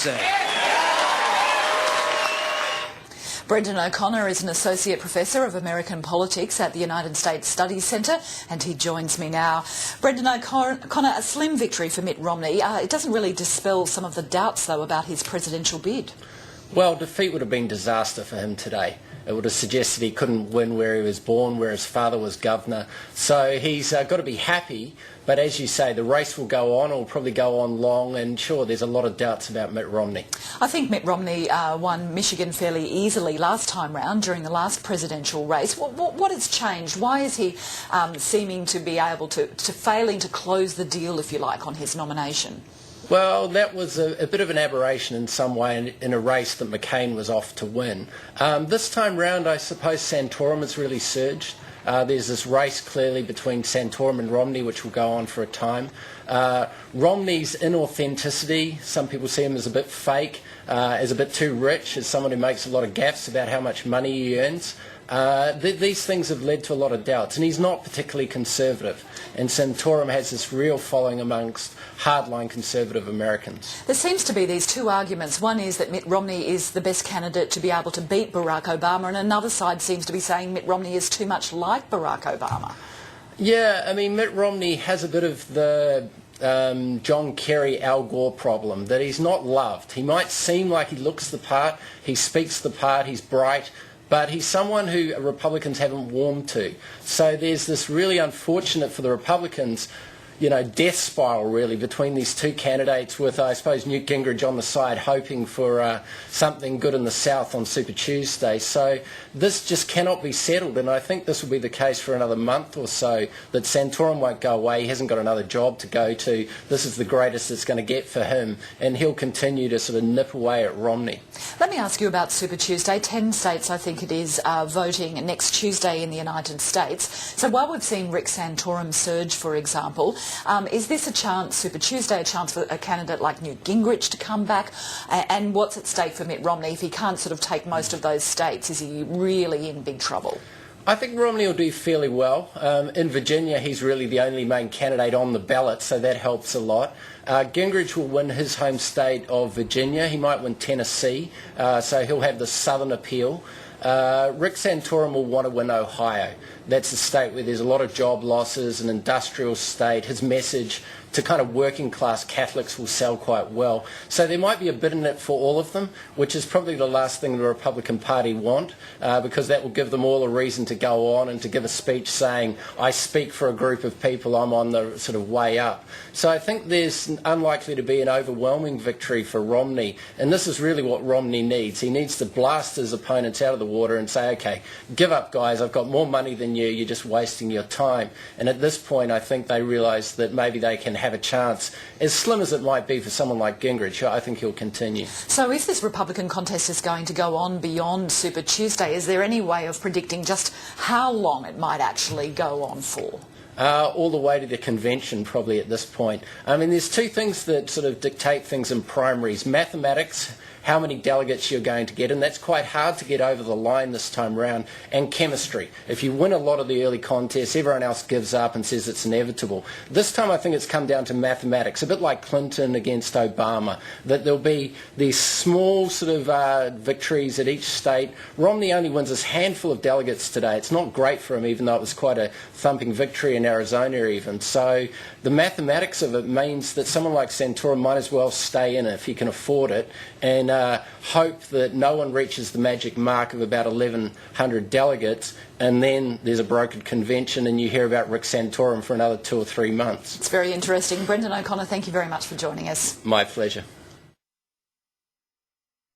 say. Brendon O'Connor is an Associate Professor of American Politics at the United States Studies Centre, and he joins me now. Brendon O'Connor, a slim victory for Mitt Romney. It doesn't really dispel some of the doubts, though, about his presidential bid. Well, defeat would have been disaster for him today. It would have suggested he couldn't win where he was born, where his father was governor. So he's got to be happy. But as you say, the race will go on. It will probably go on long. And sure, there's a lot of doubts about Mitt Romney. I think Mitt Romney won Michigan fairly easily last time round during the last presidential race. What has changed? Why is he seeming to be able to failing to close the deal, if you like, on his nomination? Well, that was a bit of an aberration in some way in a race that McCain was off to win. This time round, I suppose Santorum has really surged. There's this race clearly between Santorum and Romney, which will go on for a time. Romney's inauthenticity, some people see him as a bit fake, as a bit too rich, as someone who makes a lot of gaffes about how much money he earns. These things have led to a lot of doubts, and he's not particularly conservative. And Santorum has this real following amongst hardline conservative Americans. There seems to be these two arguments. One is that Mitt Romney is the best candidate to be able to beat Barack Obama, and another side seems to be saying Mitt Romney is too much like Barack Obama. Yeah, I mean, Mitt Romney has a bit of the John Kerry, Al Gore problem, that he's not loved. He might seem like he looks the part, he speaks the part, he's bright, but he's someone who Republicans haven't warmed to. So there's this really unfortunate for the Republicans, death spiral really between these two candidates, with, I suppose, Newt Gingrich on the side hoping for something good in the South on Super Tuesday. So this just cannot be settled, and I think this will be the case for another month or so, that Santorum won't go away. He hasn't got another job to go to. This is the greatest it's going to get for him, and he'll continue to sort of nip away at Romney. Let me ask you about Super Tuesday. 10 states, I think it is, voting next Tuesday in the United States. So while we've seen Rick Santorum surge, for example, is this a chance, Super Tuesday, a chance for a candidate like Newt Gingrich to come back? And what's at stake for Mitt Romney? If he can't sort of take most of those states, is he really in big trouble? I think Romney will do fairly well. In Virginia, he's really the only main candidate on the ballot, so that helps a lot. Gingrich will win his home state of Virginia. He might win Tennessee, so he'll have the southern appeal. Rick Santorum will want to win Ohio. That's a state where there's a lot of job losses, an industrial state. His message to kind of working class Catholics will sell quite well. So there might be a bit in it for all of them, which is probably the last thing the Republican Party want, because that will give them all a reason to go on and to give a speech saying, I speak for a group of people, I'm on the sort of way up. So I think there's unlikely to be an overwhelming victory for Romney, and this is really what Romney needs. He needs to blast his opponents out of the water and say, okay, give up guys, I've got more money than you, you're just wasting your time. And at this point I think they realise that maybe they can have a chance. As slim as it might be for someone like Gingrich, I think he'll continue. So if this Republican contest is going to go on beyond Super Tuesday, is there any way of predicting just how long it might actually go on for? All the way to the convention probably at this point. I mean, there's two things that sort of dictate things in primaries. Mathematics, how many delegates you're going to get, and that's quite hard to get over the line this time round, and chemistry. If you win a lot of the early contests, everyone else gives up and says it's inevitable. This time I think it's come down to mathematics, a bit like Clinton against Obama, that there'll be these small sort of victories at each state. Romney only wins this handful of delegates today. It's not great for him, even though it was quite a thumping victory in Arizona even. So the mathematics of it means that someone like Santorum might as well stay in if he can afford it, and hope that no one reaches the magic mark of about 1,100 delegates, and then there's a brokered convention and you hear about Rick Santorum for another 2 or 3 months. It's very interesting. Brendon O'Connor, thank you very much for joining us. My pleasure.